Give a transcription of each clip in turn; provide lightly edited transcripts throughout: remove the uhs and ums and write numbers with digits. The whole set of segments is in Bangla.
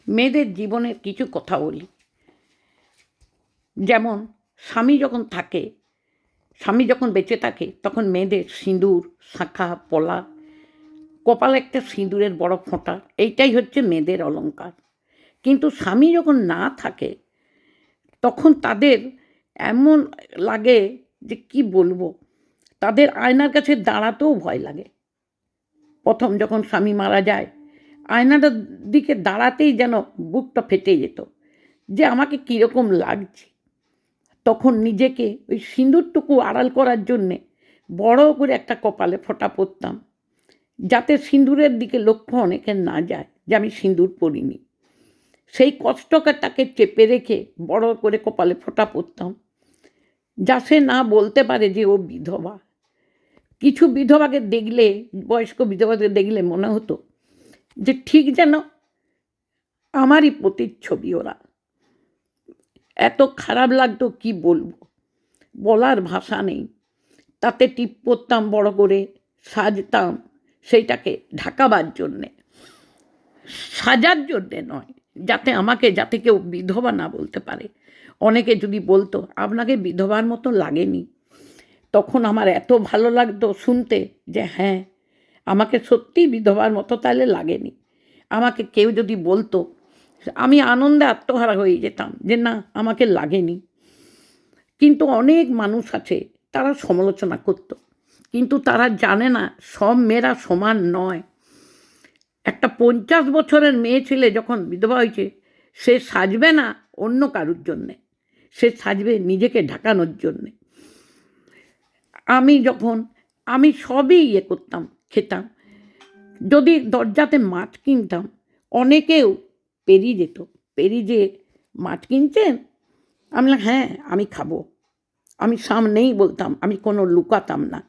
মেয়েদের জীবনের কিছু কথা বলি। যেমন স্বামী যখন বেঁচে থাকে তখন মেয়েদের সিঁদুর, শাঁখা, পলা, কপালে একটা সিঁদুরের বড় ফোঁটা, এইটাই হচ্ছে মেয়েদের অলংকার। কিন্তু স্বামী যখন না থাকে তখন তাদের এমন লাগে যে কি বলবো, তাদের আয়নার কাছে দাঁড়াতেও ভয় লাগে। প্রথম যখন স্বামী মারা যায়, আয়নাটার দিকে দাঁড়াতেই যেন বুকটা ফেটে যেত, যে আমাকে কীরকম লাগছে। তখন নিজেকে ওই সিঁদুরটুকু আড়াল করার জন্যে বড় করে একটা কপালে ফোঁটা পরতাম, যাতে সিঁদুরের দিকে লক্ষ্য অনেকের না যায় যে আমি সিঁদুর পরিনি। সেই কষ্টটাকে চেপে রেখে বড় করে কপালে ফোঁটা পরতাম, যা সে না বলতে পারে যে ও বিধবা। কিছু বিধবাকে দেখলে, বয়স্ক বিধবাদের দেখলে মনে হতো যে ঠিক যেন আমারই প্রতিচ্ছবি ওরা। এত খারাপ লাগতো কি বলবো, বলার ভাষা নেই। তাতে টিপ পরতাম বড় করে, সাজতাম সেইটাকে ঢাকাবার জন্যে, সাজার জন্যে নয়, যাতে কেউ বিধবা না বলতে পারে। অনেকে যদি বলতো আপনাকে বিধবার মতো লাগেনি, তখন আমার এত ভালো লাগতো শুনতে যে হ্যাঁ, আমাকে সত্যিই বিধবার মতো তাহলে লাগেনি। আমাকে কেউ যদি বলতো, আমি আনন্দে আত্মহারা হয়ে যেতাম যে না, আমাকে লাগেনি। কিন্তু অনেক মানুষ আছে তারা সমালোচনা করত, কিন্তু তারা জানে না সব মেয়েরা সমান নয়। একটা 50 বছরের মেয়ে ছেলে যখন বিধবা হয়েছে, সে সাজবে না অন্য কারুর জন্যে, সে সাজবে নিজেকে ঢাকানোর জন্যে। আমি সবই করতাম, খেতাম। যদি দরজাতে মাছ কিনতাম, অনেকেও পেরিয়ে যেত, পেরিয়ে যে মাছ কিনছেন, আমি হ্যাঁ আমি খাবো। আমি সামনেই বলতাম, আমি কোনো লুকাতাম না,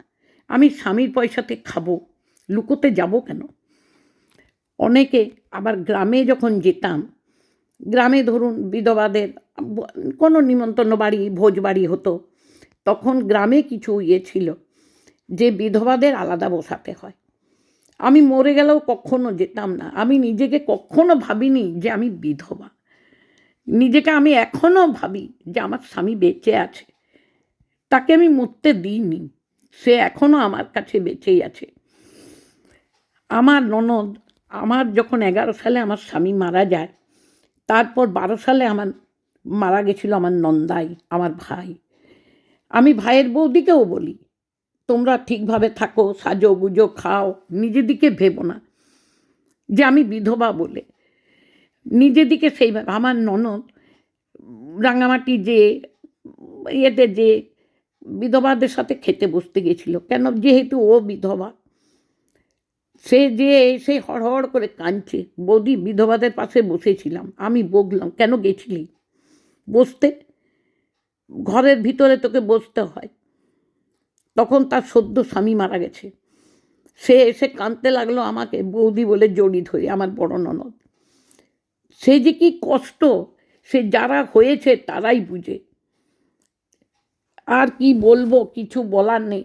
আমি স্বামীর পয়সাতে খাবো, লুকোতে যাব কেন। অনেকে আবার গ্রামে যখন যেতাম, গ্রামে ধরুন বিধবাদের কোনো নিমন্ত্রণ বাড়ি, ভোজ বাড়ি হতো, তখন গ্রামে কিছু ছিল যে বিধবাদের আলাদা বসাতে হয়। আমি মরে গেলেও কখনো যেতাম না, আমি নিজেকে কখনো ভাবিনি যে আমি বিধবা। নিজেকে আমি এখনও ভাবি যে আমার স্বামী বেঁচে আছে, তাকে আমি মরতে দিইনি, সে এখনও আমার কাছে বেঁচেই আছে। আমার ননদ, আমার যখন 11 সালে আমার স্বামী মারা যায়, তারপর 12 সালে মারা গেছিল আমার নন্দাই, আমার ভাই। আমি ভাইয়ের বৌদিকেও বলি, তোমরা ঠিকভাবে থাকো, সাজো গুজো, খাও, নিজের দিকে ভেবো না যে আমি বিধবা বলে। নিজের দিকে সেইভাবে আমার ননদ রাঙামাটি যে বিধবাদের সাথে খেতে বসতে গেছিল, কেন, যেহেতু ও বিধবা। সে হড়হড় করে কাঁদছে, বৌদি বিধবাদের পাশে বসেছিলাম। আমি বকলাম, কেন গেছিলি বসতে, ঘরের ভিতরে তোকে বসতে হয়। তখন তার সদ্য স্বামী মারা গেছে, সে এসে কাঁদতে লাগলো আমাকে বৌদি বলে জড়ি ধরে, আমার বড় ননদ। সে যে কি কষ্ট, সে যারা হয়েছে তারাই বুঝে। আর কি বলবো, কিছু বলার নেই।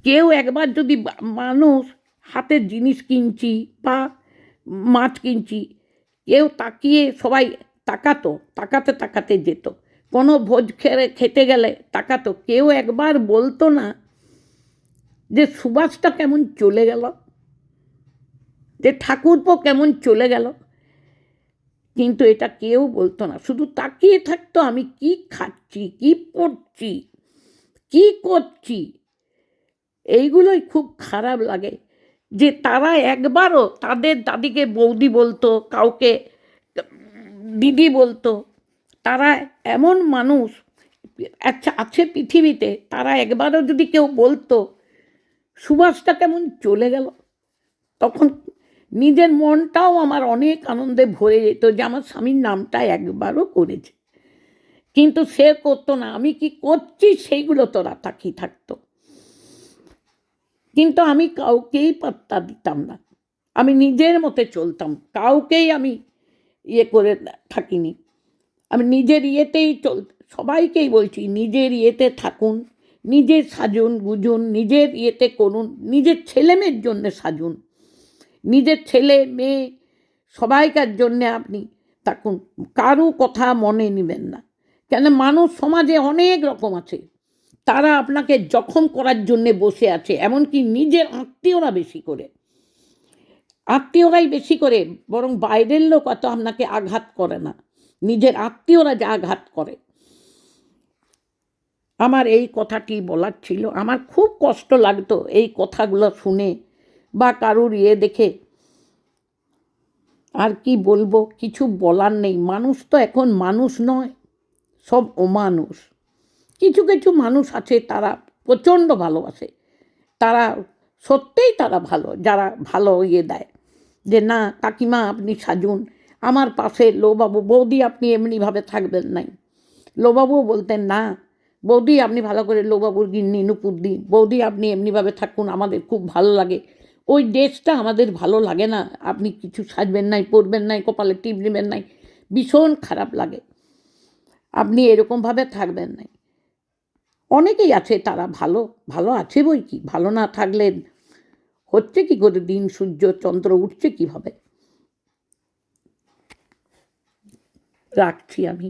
কেউ একবার যদি মানুষ হাতের জিনিস কিনছি বা মাছ কিনছি, কেউ তাকিয়ে, সবাই তাকাতে যেত। কোনো ভোজ খেতে গেলে তাকাতো, কেউ একবার বলতো না যে সুবাসটা কেমন চলে গেল, যে ঠাকুরপো কেমন চলে গেল। কিন্তু এটা কেউ বলতো না, শুধু তাকিয়ে থাকতো আমি কি খাচ্ছি, কি পড়ছি, কি করছি। এইগুলোই খুব খারাপ লাগে যে তারা একবারও তাদের দাদিকে বৌদি বলতো, কাউকে দিদি বলতো। তারা এমন মানুষ আচ্ছা আছে পৃথিবীতে, তারা একবারও যদি কেউ বলতো সুবাসটা কেমন চলে গেল, তখন নিজের মনটাও আমার অনেক আনন্দে ভরে যেত যে আমার স্বামীর নামটা একবারও করেছে। কিন্তু সে করতো না, আমি কি করছি সেইগুলো তোরা তাকিয়ে থাকতো। কিন্তু আমি কাউকেই পাত্তা দিতাম না, আমি নিজের মতে চলতাম, কাউকেই আমি করে থাকিনি। আমি নিজের ইয়েতেই সবাইকেই বলছি নিজের ইয়েতে থাকুন, নিজে সাজুন গুজুন, নিজের ইয়েতে করুন, নিজের ছেলে মেয়ের জন্যে সাজুন। নিজের ছেলে মেয়ে সবাইকার জন্যে আপনি থাকুন, কারো কথা মনে নেবেন না। কেন মানুষ সমাজে অনেক রকম আছে, তারা আপনাকে জখম করার জন্যে বসে আছে, এমনকি নিজের আত্মীয়রা বেশি করে, আত্মীয়রাই বেশি করে, বরং বাইরের লোক অত আপনাকে আঘাত করে না, নিজের আত্মীয়রা যা আঘাত করে। আমার এই কথাটি বলার ছিল। আমার খুব কষ্ট লাগতো এই কথাগুলো শুনে বা কারুর দেখে। আর কি বলবো, কিছু বলার নেই। মানুষ তো এখন মানুষ নয়, সব অমানুষ। কিছু কিছু মানুষ আছে তারা প্রচণ্ড ভালোবাসে, তারা সত্যিই তারা ভালো, যারা ভালো দেয় যে না কাকিমা আপনি সাজুন, আমার পাশে লোবাবু, বৌদি আপনি এমনিভাবে থাকবেন নাই। লোবাবুও বলতেন না বৌদি আপনি ভালো করে, লোবাবুর গিন্নি নুপুর দিন, বৌদি আপনি এমনিভাবে থাকুন, আমাদের খুব ভালো লাগে। ওই ড্রেসটা আমাদের ভালো লাগে না, আপনি কিছু সাজবেন নাই, পরবেন নাই, কপালে টিপ নেবেন নাই, ভীষণ খারাপ লাগে, আপনি এরকমভাবে থাকবেন নাই। অনেকেই আছে তারা ভালো, ভালো আছে বই কি, ভালো না থাকলে হচ্ছে কি করে, দিন সূর্য চন্দ্র উঠছে কিভাবে। রাখছি আমি।